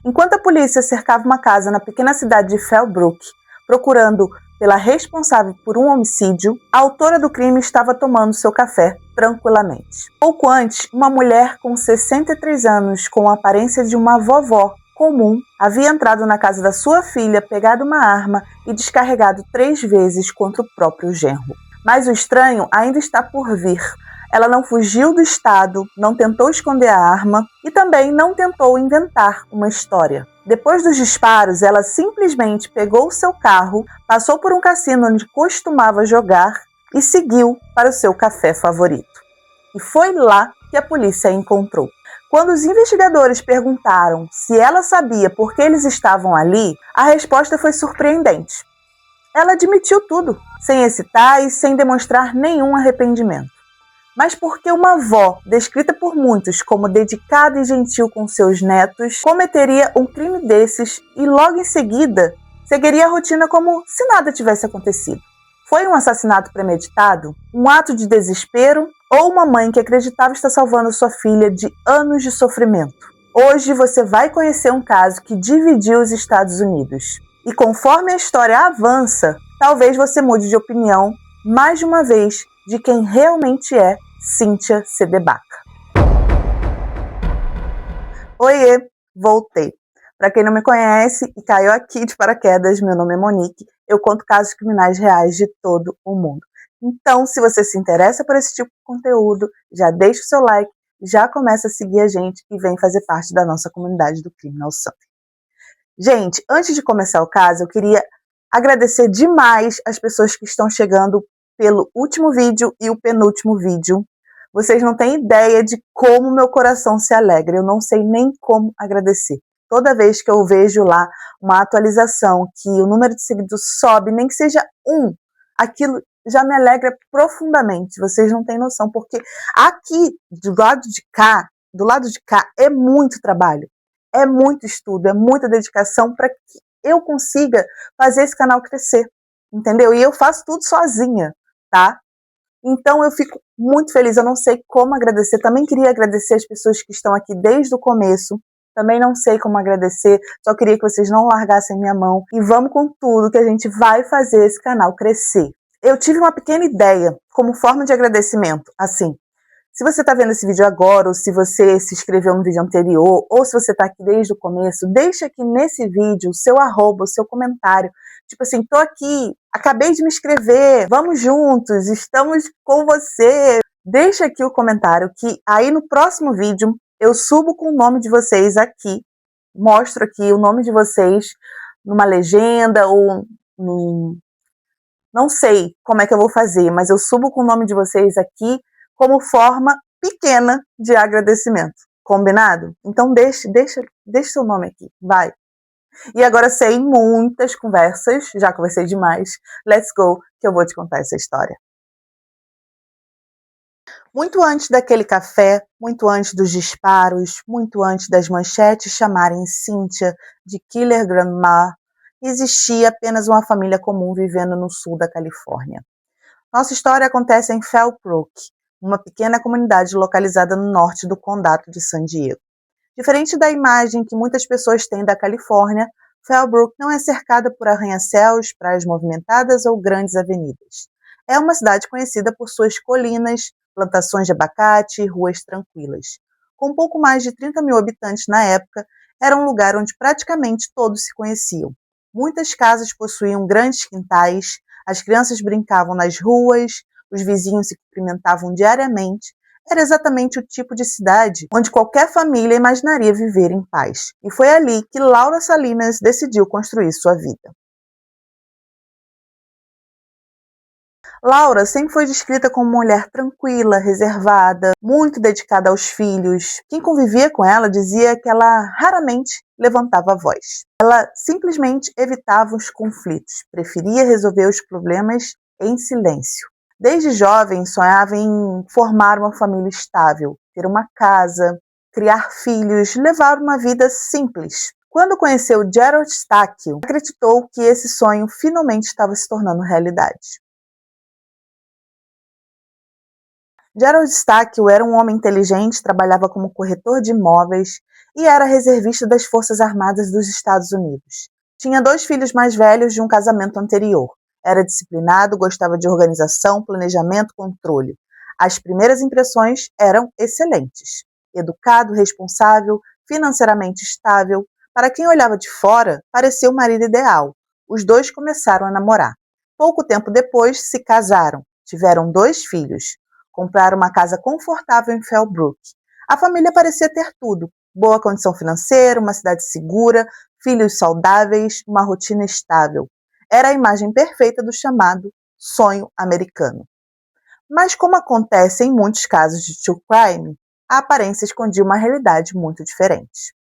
Enquanto a polícia cercava uma casa na pequena cidade de Fellbrook, procurando pela responsável por um homicídio, a autora do crime estava tomando seu café tranquilamente. Pouco antes, uma mulher com 63 anos, com a aparência de uma vovó comum, havia entrado na casa da sua filha, pegado uma arma e descarregado 3 vezes contra o próprio genro. Mas o estranho ainda está por vir. Ela não fugiu do estado, não tentou esconder a arma e também não tentou inventar uma história. Depois dos disparos, ela simplesmente pegou o seu carro, passou por um cassino onde costumava jogar e seguiu para o seu café favorito. E foi lá que a polícia a encontrou. Quando os investigadores perguntaram se ela sabia por que eles estavam ali, a resposta foi surpreendente. Ela admitiu tudo, sem hesitar e sem demonstrar nenhum arrependimento. Mas porque uma avó, descrita por muitos como dedicada e gentil com seus netos, cometeria um crime desses e logo em seguida seguiria a rotina como se nada tivesse acontecido? Foi um assassinato premeditado? Um ato de desespero? Ou uma mãe que acreditava estar salvando sua filha de anos de sofrimento? Hoje você vai conhecer um caso que dividiu os Estados Unidos. E conforme a história avança, talvez você mude de opinião mais de uma vez de quem realmente é Cynthia Sedebaka. Oiê, voltei. Para quem não me conhece e caiu aqui de paraquedas, meu nome é Monique, eu conto casos criminais reais de todo o mundo. Então, se você se interessa por esse tipo de conteúdo, já deixa o seu like, já começa a seguir a gente e vem fazer parte da nossa comunidade do Criminal Something. Gente, antes de começar o caso, eu queria agradecer demais as pessoas que estão chegando pelo último vídeo e o penúltimo vídeo. Vocês não têm ideia de como meu coração se alegra, eu não sei nem como agradecer. Toda vez que eu vejo lá uma atualização que o número de seguidores sobe, nem que seja um, aquilo já me alegra profundamente. Vocês não têm noção, porque aqui do lado de cá é muito trabalho, é muito estudo, é muita dedicação para que eu consiga fazer esse canal crescer, entendeu? E eu faço tudo sozinha, tá? Então eu fico muito feliz, eu não sei como agradecer. Também queria agradecer as pessoas que estão aqui desde o começo. Também não sei como agradecer, só queria que vocês não largassem minha mão. E vamos com tudo, que a gente vai fazer esse canal crescer. Eu tive uma pequena ideia, como forma de agradecimento, assim. Se você está vendo esse vídeo agora, ou se você se inscreveu no vídeo anterior, ou se você está aqui desde o começo, deixa aqui nesse vídeo o seu arroba, o seu comentário. Tipo assim, tô aqui, acabei de me inscrever, vamos juntos, estamos com você. Deixa aqui o comentário que aí no próximo vídeo eu subo com o nome de vocês aqui, mostro aqui o nome de vocês numa legenda ou num... Não sei como é que eu vou fazer, mas eu subo com o nome de vocês aqui como forma pequena de agradecimento. Combinado? Então deixa seu nome aqui, vai. E agora, sem muitas conversas, já conversei demais, let's go, que eu vou te contar essa história. Muito antes daquele café, muito antes dos disparos, muito antes das manchetes chamarem Cynthia de Killer Grandma, existia apenas uma família comum vivendo no sul da Califórnia. Nossa história acontece em Fellbrook, uma pequena comunidade localizada no norte do condado de San Diego. Diferente da imagem que muitas pessoas têm da Califórnia, Fellbrook não é cercada por arranha-céus, praias movimentadas ou grandes avenidas. É uma cidade conhecida por suas colinas, plantações de abacate e ruas tranquilas. Com pouco mais de 30 mil habitantes na época, era um lugar onde praticamente todos se conheciam. Muitas casas possuíam grandes quintais, as crianças brincavam nas ruas, os vizinhos se cumprimentavam diariamente. Era exatamente o tipo de cidade onde qualquer família imaginaria viver em paz. E foi ali que Laura Salinas decidiu construir sua vida. Laura sempre foi descrita como uma mulher tranquila, reservada, muito dedicada aos filhos. Quem convivia com ela dizia que ela raramente levantava a voz. Ela simplesmente evitava os conflitos, preferia resolver os problemas em silêncio. Desde jovem, sonhava em formar uma família estável, ter uma casa, criar filhos, levar uma vida simples. Quando conheceu Gerald Stackel, acreditou que esse sonho finalmente estava se tornando realidade. Gerald Stackel era um homem inteligente, trabalhava como corretor de imóveis e era reservista das Forças Armadas dos Estados Unidos. Tinha 2 filhos mais velhos de um casamento anterior. Era disciplinado, gostava de organização, planejamento, controle. As primeiras impressões eram excelentes. Educado, responsável, financeiramente estável. Para quem olhava de fora, parecia o marido ideal. Os 2 começaram a namorar. Pouco tempo depois, se casaram. Tiveram 2 filhos. Compraram uma casa confortável em Fallbrook. A família parecia ter tudo. Boa condição financeira, uma cidade segura, filhos saudáveis, uma rotina estável. Era a imagem perfeita do chamado sonho americano. Mas como acontece em muitos casos de true crime, a aparência escondia uma realidade muito diferente.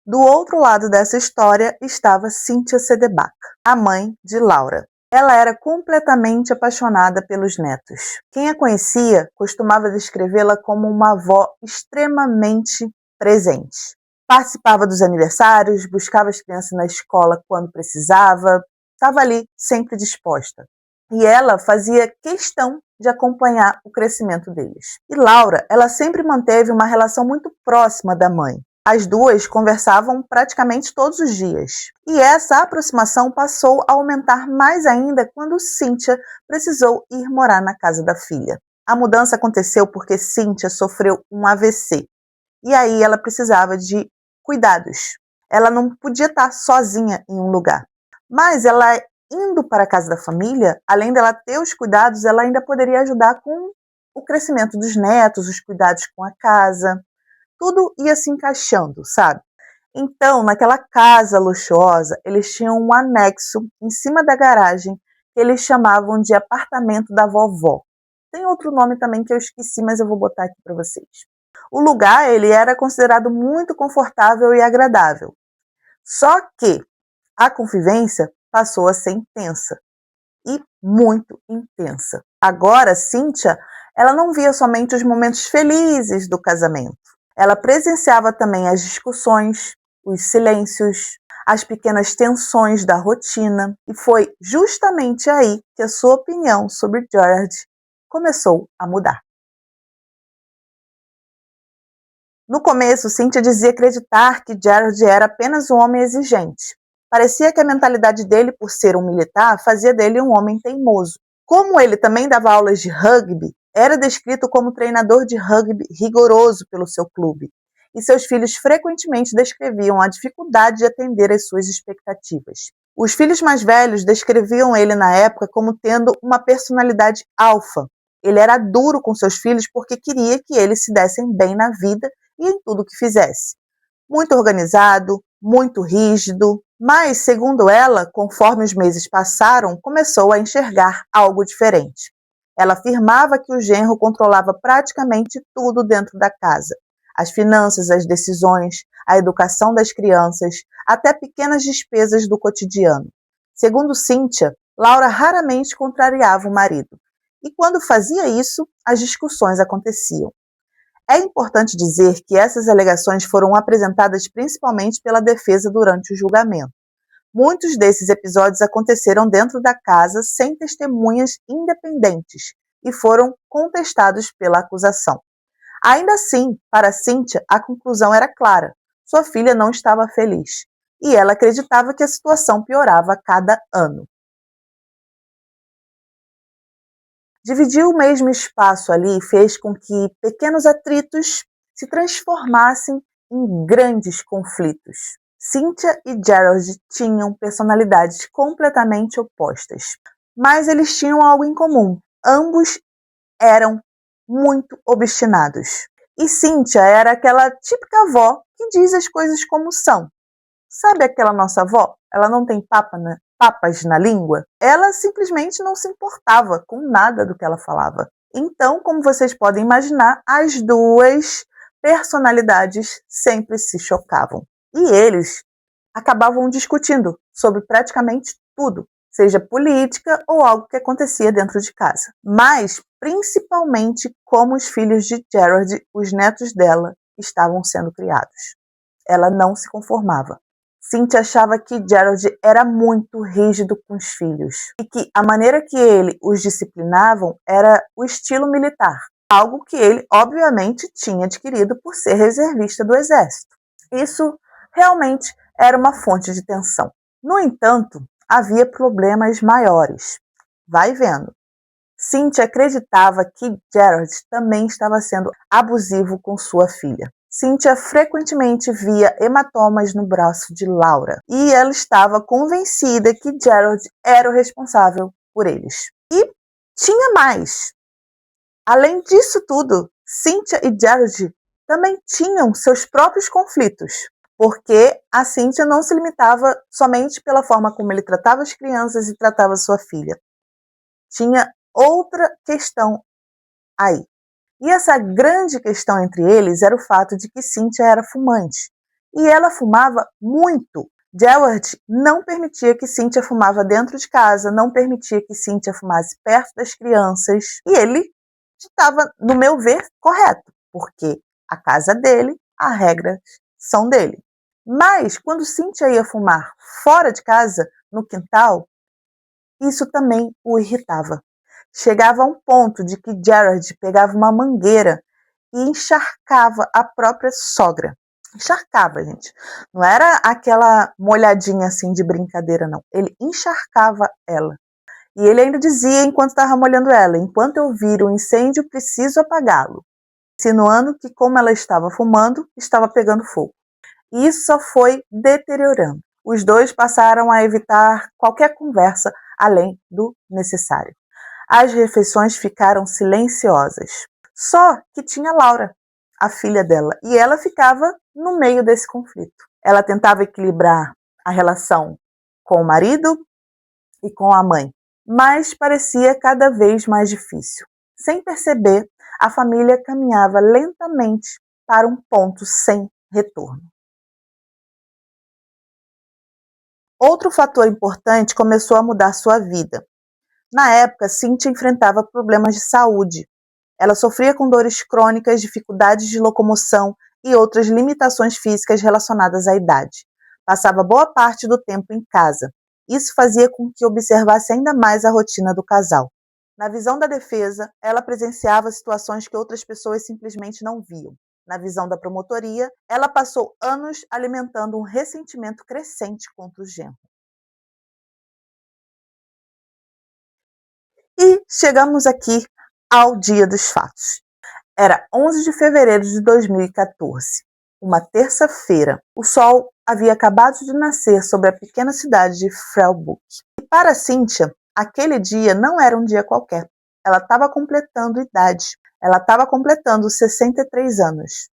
Do outro lado dessa história estava Cynthia Sedebach, a mãe de Laura. Ela era completamente apaixonada pelos netos. Quem a conhecia costumava descrevê-la como uma avó extremamente presente. Participava dos aniversários, buscava as crianças na escola quando precisava, estava ali sempre disposta. E ela fazia questão de acompanhar o crescimento deles. E Laura, ela sempre manteve uma relação muito próxima da mãe. As duas conversavam praticamente todos os dias. E essa aproximação passou a aumentar mais ainda quando Cynthia precisou ir morar na casa da filha. A mudança aconteceu porque Cynthia sofreu um AVC. E aí ela precisava de cuidados. Ela não podia estar sozinha em um lugar. Mas ela indo para a casa da família, além dela ter os cuidados, ela ainda poderia ajudar com o crescimento dos netos, os cuidados com a casa. Tudo ia se encaixando, sabe? Então, naquela casa luxuosa, eles tinham um anexo em cima da garagem que eles chamavam de apartamento da vovó. Tem outro nome também que eu esqueci, mas eu vou botar aqui para vocês. O lugar, ele era considerado muito confortável e agradável. Só que a convivência passou a ser intensa e muito intensa. Agora, Cynthia, ela não via somente os momentos felizes do casamento. Ela presenciava também as discussões, os silêncios, as pequenas tensões da rotina, e foi justamente aí que a sua opinião sobre Gerard começou a mudar. No começo, Cynthia dizia acreditar que Gerard era apenas um homem exigente. Parecia que a mentalidade dele, por ser um militar, fazia dele um homem teimoso. Como ele também dava aulas de rugby, era descrito como treinador de rugby rigoroso pelo seu clube, e seus filhos frequentemente descreviam a dificuldade de atender às suas expectativas. Os filhos mais velhos descreviam ele na época como tendo uma personalidade alfa. Ele era duro com seus filhos porque queria que eles se dessem bem na vida e em tudo que fizesse. Muito organizado, muito rígido, mas, segundo ela, conforme os meses passaram, começou a enxergar algo diferente. Ela afirmava que o genro controlava praticamente tudo dentro da casa. As finanças, as decisões, a educação das crianças, até pequenas despesas do cotidiano. Segundo Cynthia, Laura raramente contrariava o marido. E quando fazia isso, as discussões aconteciam. É importante dizer que essas alegações foram apresentadas principalmente pela defesa durante o julgamento. Muitos desses episódios aconteceram dentro da casa sem testemunhas independentes e foram contestados pela acusação. Ainda assim, para Cynthia, a conclusão era clara. Sua filha não estava feliz e ela acreditava que a situação piorava a cada ano. Dividir o mesmo espaço ali fez com que pequenos atritos se transformassem em grandes conflitos. Cynthia e Gerald tinham personalidades completamente opostas, mas eles tinham algo em comum. Ambos eram muito obstinados. E Cynthia era aquela típica avó que diz as coisas como são. Sabe aquela nossa avó? Ela não tem papas na língua? Ela simplesmente não se importava com nada do que ela falava. Então, como vocês podem imaginar, as duas personalidades sempre se chocavam. E eles acabavam discutindo sobre praticamente tudo, seja política ou algo que acontecia dentro de casa. Mas, principalmente, como os filhos de Gerard, os netos dela, estavam sendo criados. Ela não se conformava. Cynthia achava que Gerald era muito rígido com os filhos e que a maneira que ele os disciplinavam era o estilo militar. algo que ele, obviamente, tinha adquirido por ser reservista do exército. Isso realmente era uma fonte de tensão. No entanto, havia problemas maiores. Vai vendo. Cynthia acreditava que Gerard também estava sendo abusivo com sua filha. Cynthia frequentemente via hematomas no braço de Laura e ela estava convencida que Gerard era o responsável por eles. E tinha mais. Além disso tudo, Cynthia e Gerard também tinham seus próprios conflitos, porque a Cynthia não se limitava somente pela forma como ele tratava as crianças e tratava sua filha. Tinha outra questão aí. E essa grande questão entre eles era o fato de que Cynthia era fumante. E ela fumava muito. Gerard não permitia que Cynthia fumava dentro de casa, não permitia que Cynthia fumasse perto das crianças. E ele estava, no meu ver, correto, porque a casa dele, as regras são dele. Mas, quando Cynthia ia fumar fora de casa, no quintal, isso também o irritava. Chegava a um ponto de que Gerard pegava uma mangueira e encharcava a própria sogra. Encharcava, gente. Não era aquela molhadinha assim de brincadeira, não. Ele encharcava ela. E ele ainda dizia, enquanto estava molhando ela, enquanto eu vir o incêndio, preciso apagá-lo. Insinuando que, como ela estava fumando, estava pegando fogo. E isso só foi deteriorando. Os dois passaram a evitar qualquer conversa além do necessário. As refeições ficaram silenciosas. Só que tinha Laura, a filha dela, e ela ficava no meio desse conflito. Ela tentava equilibrar a relação com o marido e com a mãe, mas parecia cada vez mais difícil. Sem perceber, a família caminhava lentamente para um ponto sem retorno. Outro fator importante começou a mudar sua vida. Na época, Cynthia enfrentava problemas de saúde. Ela sofria com dores crônicas, dificuldades de locomoção e outras limitações físicas relacionadas à idade. Passava boa parte do tempo em casa. Isso fazia com que observasse ainda mais a rotina do casal. Na visão da defesa, ela presenciava situações que outras pessoas simplesmente não viam. Na visão da promotoria, ela passou anos alimentando um ressentimento crescente contra o genro. E chegamos aqui ao dia dos fatos. Era 11 de fevereiro de 2014, uma terça-feira. O sol havia acabado de nascer sobre a pequena cidade de Freiburg. E para Cynthia, aquele dia não era um dia qualquer. Ela estava completando idade. Ela estava completando 63 anos.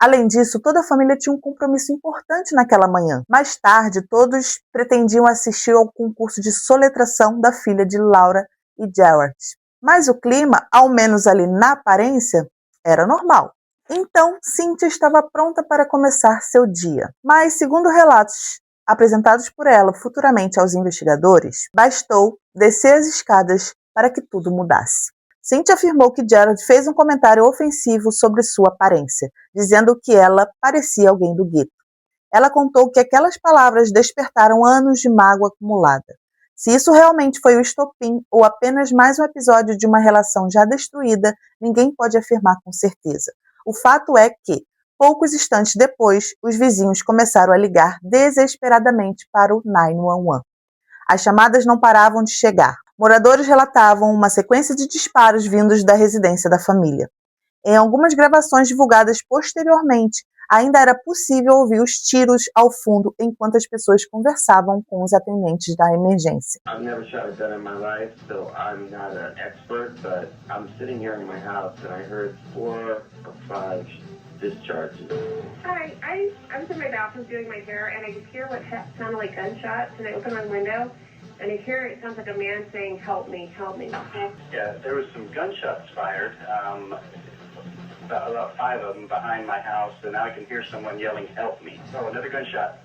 Além disso, toda a família tinha um compromisso importante naquela manhã. Mais tarde, todos pretendiam assistir ao concurso de soletração da filha de Laura e Gerard. Mas o clima, ao menos ali na aparência, era normal. Então, Cynthia estava pronta para começar seu dia. Mas, segundo relatos apresentados por ela futuramente aos investigadores, bastou descer as escadas para que tudo mudasse. Cynthia afirmou que Gerard fez um comentário ofensivo sobre sua aparência, dizendo que ela parecia alguém do gueto. Ela contou que aquelas palavras despertaram anos de mágoa acumulada. Se isso realmente foi o estopim ou apenas mais um episódio de uma relação já destruída, ninguém pode afirmar com certeza. O fato é que, poucos instantes depois, os vizinhos começaram a ligar desesperadamente para o 911. As chamadas não paravam de chegar. Moradores relatavam uma sequência de disparos vindos da residência da família. Em algumas gravações divulgadas posteriormente, ainda era possível ouvir os tiros ao fundo enquanto as pessoas conversavam com os atendentes da emergência. I've never shot a gun in my life, so I'm not an expert, but I'm sitting here in my house and I heard 4 or 5 discharges. Hi, I was in my bathroom doing my hair and I could hear what sounded like gunshots and I opened my window and I hear it sounds like a man saying, "Help me, help me." Yeah, there was some gunshots fired, about 5 of them behind my house, and now I can hear someone yelling, "Help me." Oh, another gunshot.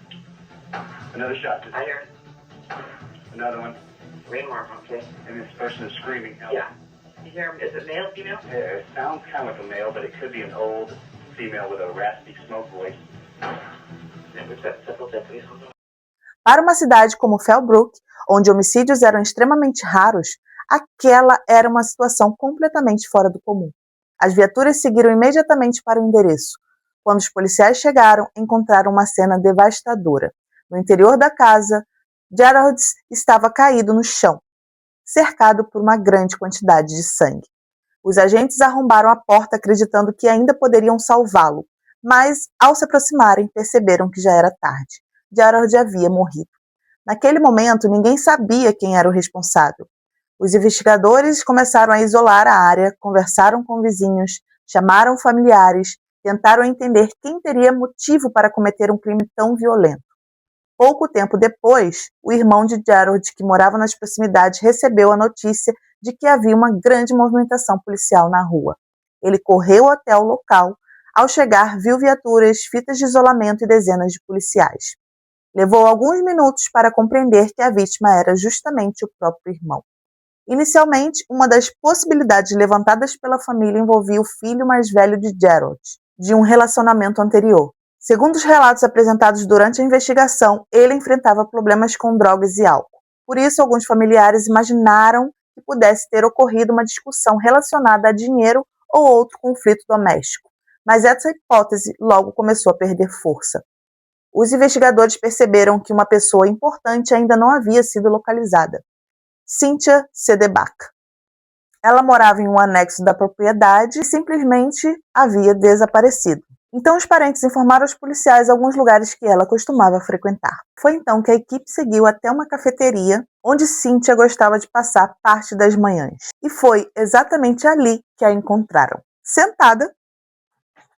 Another shot. I hear it. Another one. Rain alarm, okay. And this person is screaming, "Help." Yeah. You hear him? Is it male, female? Yeah, it sounds kind of like a male, but it could be an old female with a raspy smoke voice. Para uma cidade como Freiburg, onde homicídios eram extremamente raros, aquela era uma situação completamente fora do comum. As viaturas seguiram imediatamente para o endereço. Quando os policiais chegaram, encontraram uma cena devastadora. No interior da casa, Gerald estava caído no chão, cercado por uma grande quantidade de sangue. Os agentes arrombaram a porta acreditando que ainda poderiam salvá-lo, mas, ao se aproximarem, perceberam que já era tarde. Gerald havia morrido. Naquele momento, ninguém sabia quem era o responsável. Os investigadores começaram a isolar a área, conversaram com vizinhos, chamaram familiares, tentaram entender quem teria motivo para cometer um crime tão violento. Pouco tempo depois, o irmão de Gerald, que morava nas proximidades, recebeu a notícia de que havia uma grande movimentação policial na rua. Ele correu até o local. Ao chegar, viu viaturas, fitas de isolamento e dezenas de policiais. Levou alguns minutos para compreender que a vítima era justamente o próprio irmão. Inicialmente, uma das possibilidades levantadas pela família envolvia o filho mais velho de Gerald, de um relacionamento anterior. Segundo os relatos apresentados durante a investigação, ele enfrentava problemas com drogas e álcool. Por isso, alguns familiares imaginaram que pudesse ter ocorrido uma discussão relacionada a dinheiro ou outro conflito doméstico. Mas essa hipótese logo começou a perder força. Os investigadores perceberam que uma pessoa importante ainda não havia sido localizada. Cynthia Sedebach. Ela morava em um anexo da propriedade e simplesmente havia desaparecido. Então os parentes informaram aos policiais alguns lugares que ela costumava frequentar. Foi então que a equipe seguiu até uma cafeteria onde Cynthia gostava de passar parte das manhãs. E foi exatamente ali que a encontraram, sentada,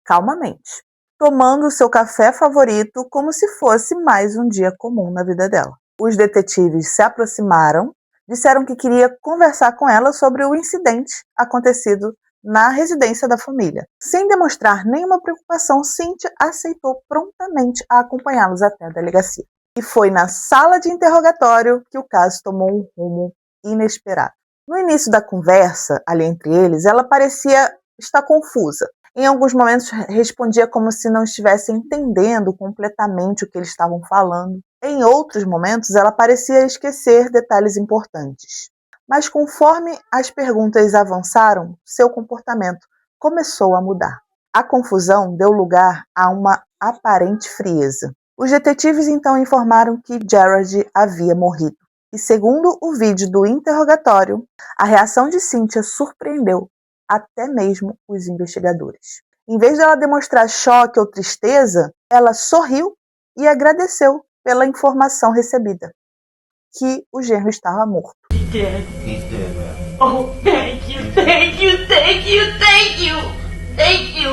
calmamente, tomando o seu café favorito como se fosse mais um dia comum na vida dela. Os detetives se aproximaram, disseram que queria conversar com ela sobre o incidente acontecido na residência da família. Sem demonstrar nenhuma preocupação, Cynthia aceitou prontamente a acompanhá-los até a delegacia. E foi na sala de interrogatório que o caso tomou um rumo inesperado. No início da conversa, ali entre eles, ela parecia estar confusa. Em alguns momentos respondia como se não estivesse entendendo completamente o que eles estavam falando. Em outros momentos, ela parecia esquecer detalhes importantes. Mas conforme as perguntas avançaram, seu comportamento começou a mudar. A confusão deu lugar a uma aparente frieza. Os detetives então informaram que Gerald havia morrido. E segundo o vídeo do interrogatório, a reação de Cynthia surpreendeu até mesmo os investigadores. Em vez de ela demonstrar choque ou tristeza, ela sorriu e agradeceu pela informação recebida, que o genro estava morto. He's dead, man. Oh, thank you, thank you, thank you, thank you, thank you.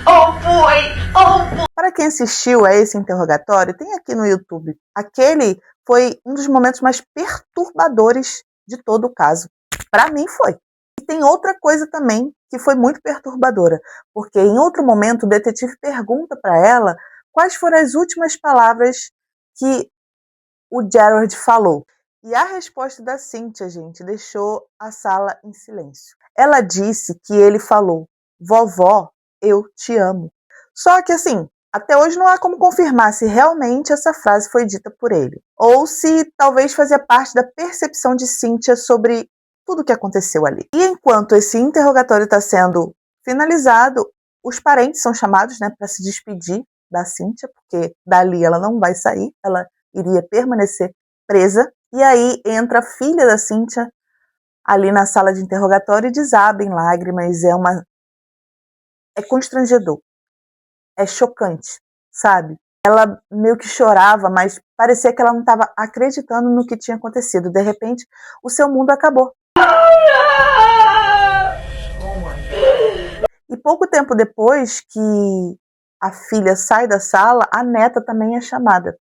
Oh boy. Para quem assistiu a esse interrogatório, tem aqui no YouTube. Aquele foi um dos momentos mais perturbadores de todo o caso. Para mim foi. E tem outra coisa também que foi muito perturbadora, porque em outro momento o detetive pergunta para ela quais foram as últimas palavras que o Gerald falou. E a resposta da Cynthia, gente, deixou a sala em silêncio. Ela disse que ele falou: "Vovó, eu te amo". Só que assim, até hoje não há como confirmar se realmente essa frase foi dita por ele, ou se talvez fazia parte da percepção de Cynthia sobre tudo o que aconteceu ali. E enquanto esse interrogatório está sendo finalizado, os parentes são chamados, para se despedir da Cynthia, porque dali ela não vai sair, ela iria permanecer presa. E aí entra a filha da Cynthia ali na sala de interrogatório e desaba em lágrimas. É constrangedor, é chocante, sabe? Ela meio que chorava, mas parecia que ela não estava acreditando no que tinha acontecido. De repente, o seu mundo acabou. E pouco tempo depois que a filha sai da sala, a neta também é chamada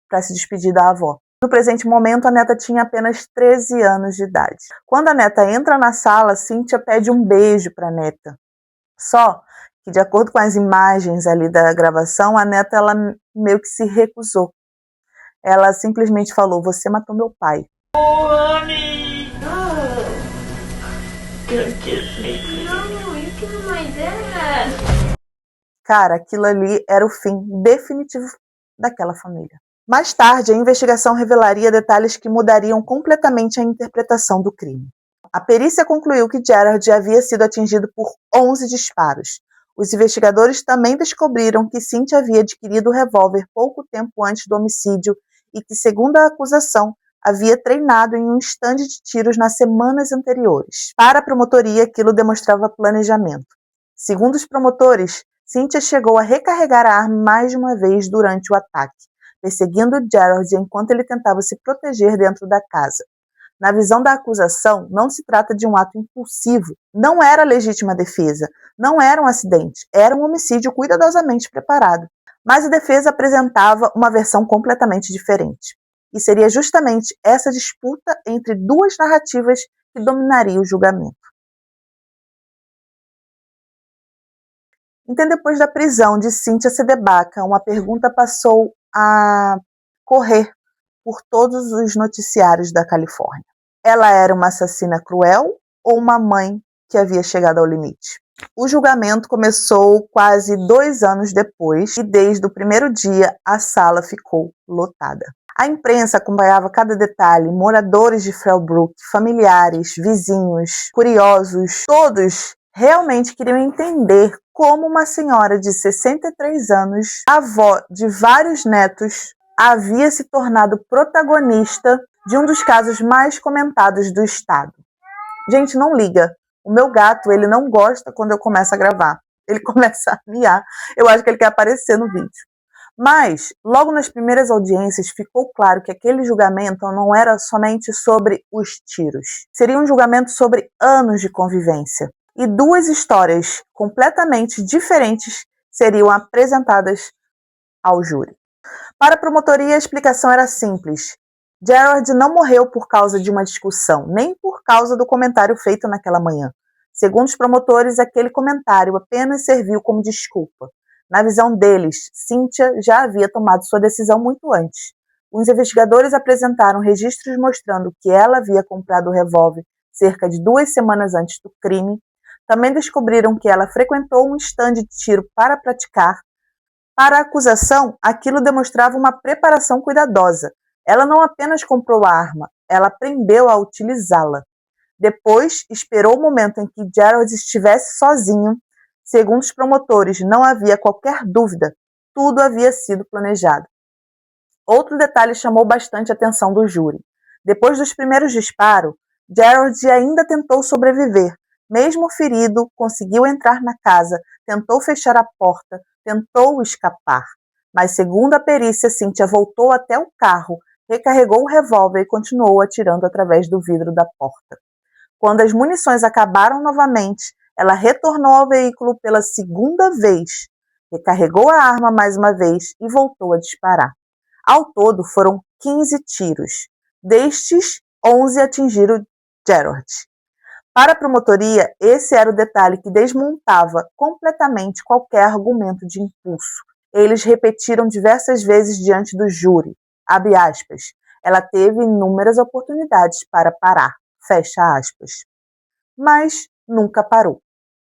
para se despedir da avó. No presente momento, a neta tinha apenas 13 anos de idade. Quando a neta entra na sala, Cynthia pede um beijo para a neta. Só que, de acordo com as imagens ali da gravação, a neta ela meio que se recusou. Ela simplesmente falou: "Você matou meu pai". Oh, honey. Don't kiss me. No, you killed my dad. Cara, aquilo ali era o fim definitivo daquela família. Mais tarde, a investigação revelaria detalhes que mudariam completamente a interpretação do crime. A perícia concluiu que Gerard havia sido atingido por 11 disparos. Os investigadores também descobriram que Cynthia havia adquirido o revólver pouco tempo antes do homicídio e que, segundo a acusação, havia treinado em um estande de tiros nas semanas anteriores. Para a promotoria, aquilo demonstrava planejamento. Segundo os promotores, Cynthia chegou a recarregar a arma mais de uma vez durante o ataque, perseguindo Gerard enquanto ele tentava se proteger dentro da casa. Na visão da acusação, não se trata de um ato impulsivo, não era legítima defesa, não era um acidente, era um homicídio cuidadosamente preparado. Mas a defesa apresentava uma versão completamente diferente. E seria justamente essa disputa entre duas narrativas que dominaria o julgamento. Então, depois da prisão de Cynthia Sedebaka, uma pergunta passou a correr por todos os noticiários da Califórnia. Ela era uma assassina cruel ou uma mãe que havia chegado ao limite? O julgamento começou quase 2 anos depois e desde o primeiro dia a sala ficou lotada. A imprensa acompanhava cada detalhe, moradores de Fallbrook, familiares, vizinhos, curiosos, todos realmente queriam entender como uma senhora de 63 anos, avó de vários netos, havia se tornado protagonista de um dos casos mais comentados do estado. Gente, não liga. O meu gato, ele não gosta quando eu começo a gravar. Ele começa a miar. Eu acho que ele quer aparecer no vídeo. Mas, logo nas primeiras audiências, ficou claro que aquele julgamento não era somente sobre os tiros. Seria um julgamento sobre anos de convivência. E 2 histórias completamente diferentes seriam apresentadas ao júri. Para a promotoria, a explicação era simples. Gerard não morreu por causa de uma discussão, nem por causa do comentário feito naquela manhã. Segundo os promotores, aquele comentário apenas serviu como desculpa. Na visão deles, Cynthia já havia tomado sua decisão muito antes. Os investigadores apresentaram registros mostrando que ela havia comprado o revólver cerca de 2 semanas antes do crime. Também descobriram que ela frequentou um estande de tiro para praticar. Para a acusação, aquilo demonstrava uma preparação cuidadosa. Ela não apenas comprou a arma, ela aprendeu a utilizá-la. Depois, esperou o momento em que Gerard estivesse sozinho. Segundo os promotores, não havia qualquer dúvida, tudo havia sido planejado. Outro detalhe chamou bastante a atenção do júri. Depois dos primeiros disparos, Gerard ainda tentou sobreviver. Mesmo ferido, conseguiu entrar na casa, tentou fechar a porta, tentou escapar. Mas, segundo a perícia, Cynthia voltou até o carro, recarregou o revólver e continuou atirando através do vidro da porta. Quando as munições acabaram novamente, ela retornou ao veículo pela segunda vez, recarregou a arma mais uma vez e voltou a disparar. Ao todo, foram 15 tiros. Destes, 11 atingiram Gerard. Para a promotoria, esse era o detalhe que desmontava completamente qualquer argumento de impulso. Eles repetiram diversas vezes diante do júri, abre aspas, ela teve inúmeras oportunidades para parar, fecha aspas, mas nunca parou.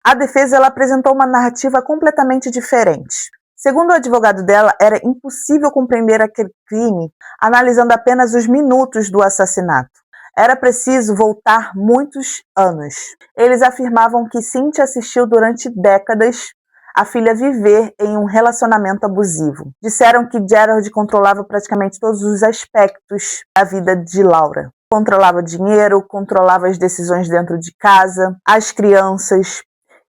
A defesa ela apresentou uma narrativa completamente diferente. Segundo o advogado dela, era impossível compreender aquele crime analisando apenas os minutos do assassinato. Era preciso voltar muitos anos. Eles afirmavam que Cynthia assistiu durante décadas a filha viver em um relacionamento abusivo. Disseram que Gerard controlava praticamente todos os aspectos da vida de Laura. Controlava dinheiro, controlava as decisões dentro de casa, as crianças.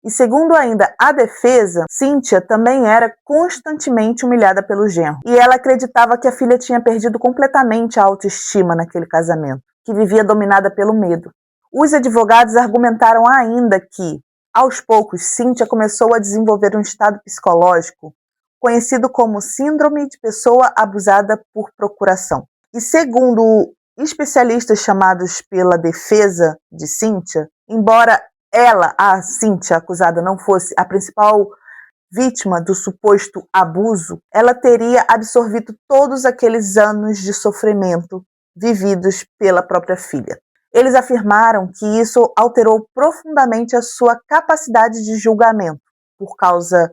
E segundo ainda a defesa, Cynthia também era constantemente humilhada pelo genro. E ela acreditava que a filha tinha perdido completamente a autoestima naquele casamento, que vivia dominada pelo medo. Os advogados argumentaram ainda que, aos poucos, Cynthia começou a desenvolver um estado psicológico conhecido como síndrome de pessoa abusada por procuração. E segundo especialistas chamados pela defesa de Cynthia, embora ela, a Cynthia acusada, não fosse a principal vítima do suposto abuso, ela teria absorvido todos aqueles anos de sofrimento vividos pela própria filha. Eles afirmaram que isso alterou profundamente a sua capacidade de julgamento, por causa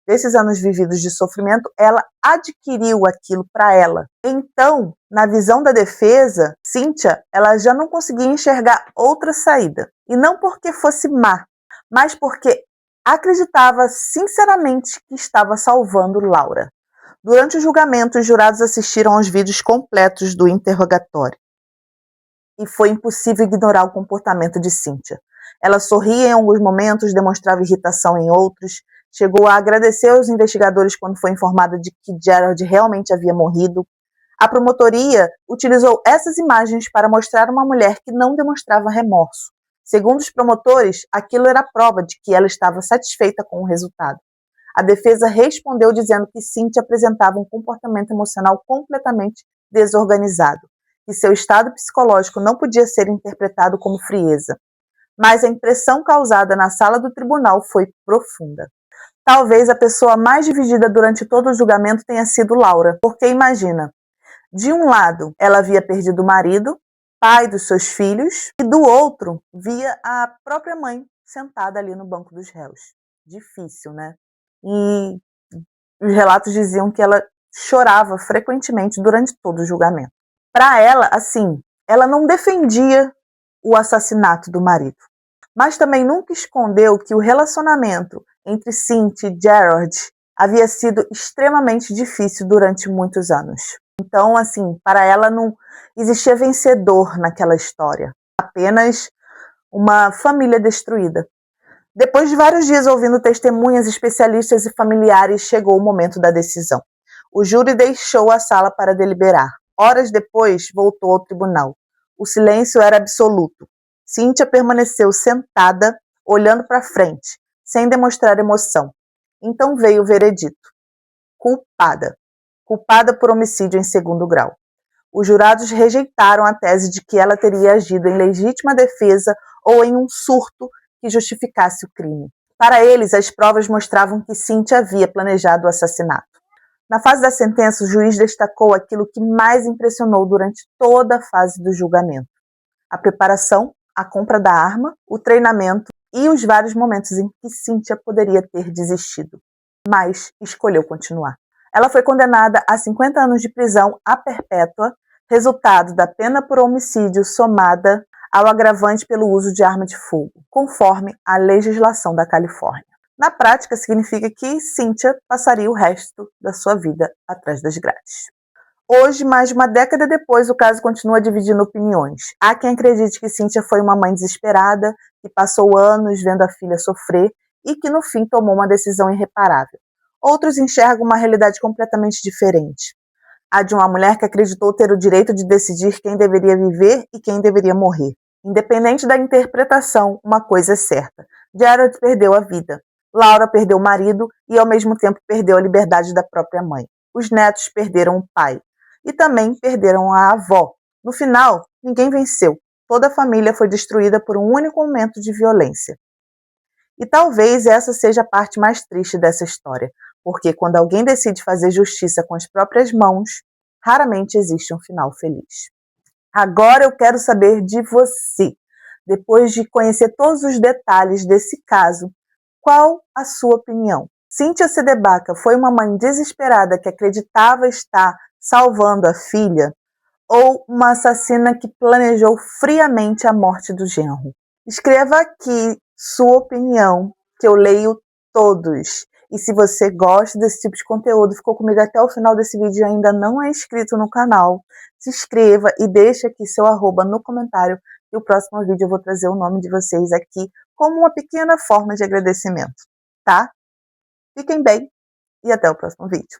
desses anos vividos de sofrimento, ela adquiriu aquilo para ela. Então, na visão da defesa, Cynthia, ela já não conseguia enxergar outra saída. E não porque fosse má, mas porque acreditava sinceramente que estava salvando Laura. Durante o julgamento, os jurados assistiram aos vídeos completos do interrogatório. E foi impossível ignorar o comportamento de Cynthia. Ela sorria em alguns momentos, demonstrava irritação em outros, chegou a agradecer aos investigadores quando foi informada de que Gerard realmente havia morrido. A promotoria utilizou essas imagens para mostrar uma mulher que não demonstrava remorso. Segundo os promotores, aquilo era prova de que ela estava satisfeita com o resultado. A defesa respondeu dizendo que Cynthia apresentava um comportamento emocional completamente desorganizado, que seu estado psicológico não podia ser interpretado como frieza. Mas a impressão causada na sala do tribunal foi profunda. Talvez a pessoa mais dividida durante todo o julgamento tenha sido Laura, porque imagina, de um lado ela havia perdido o marido, pai dos seus filhos, e do outro via a própria mãe sentada ali no banco dos réus. Difícil, né? E os relatos diziam que ela chorava frequentemente durante todo o julgamento. Para ela, assim, ela não defendia o assassinato do marido, mas também nunca escondeu que o relacionamento entre Cynthia e Gerard havia sido extremamente difícil durante muitos anos. Então, assim, para ela não existia vencedor naquela história, apenas uma família destruída. Depois de vários dias ouvindo testemunhas, especialistas e familiares, chegou o momento da decisão. O júri deixou a sala para deliberar. Horas depois, voltou ao tribunal. O silêncio era absoluto. Cynthia permaneceu sentada, olhando para frente, sem demonstrar emoção. Então veio o veredito. Culpada. Culpada por homicídio em segundo grau. Os jurados rejeitaram a tese de que ela teria agido em legítima defesa ou em um surto que justificasse o crime. Para eles, as provas mostravam que Cynthia havia planejado o assassinato. Na fase da sentença, o juiz destacou aquilo que mais impressionou durante toda a fase do julgamento: a preparação, a compra da arma, o treinamento e os vários momentos em que Cynthia poderia ter desistido, mas escolheu continuar. Ela foi condenada a 50 anos de prisão à perpétua, resultado da pena por homicídio somada ao agravante pelo uso de arma de fogo, conforme a legislação da Califórnia. Na prática, significa que Cynthia passaria o resto da sua vida atrás das grades. Hoje, mais de uma década depois, o caso continua dividindo opiniões. Há quem acredite que Cynthia foi uma mãe desesperada, que passou anos vendo a filha sofrer e que, no fim, tomou uma decisão irreparável. Outros enxergam uma realidade completamente diferente. A de uma mulher que acreditou ter o direito de decidir quem deveria viver e quem deveria morrer. Independente da interpretação, uma coisa é certa: Gerard perdeu a vida. Laura perdeu o marido e, ao mesmo tempo, perdeu a liberdade da própria mãe. Os netos perderam o pai. E também perderam a avó. No final, ninguém venceu. Toda a família foi destruída por um único momento de violência. E talvez essa seja a parte mais triste dessa história, porque quando alguém decide fazer justiça com as próprias mãos, raramente existe um final feliz. Agora eu quero saber de você. Depois de conhecer todos os detalhes desse caso, qual a sua opinião? Cynthia Sedebaka foi uma mãe desesperada que acreditava estar salvando a filha, ou uma assassina que planejou friamente a morte do genro? Escreva aqui sua opinião, que eu leio todos. E se você gosta desse tipo de conteúdo, ficou comigo até o final desse vídeo e ainda não é inscrito no canal, se inscreva e deixe aqui seu arroba no comentário, e o próximo vídeo eu vou trazer o nome de vocês aqui como uma pequena forma de agradecimento, tá? Fiquem bem e até o próximo vídeo.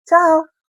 Tchau!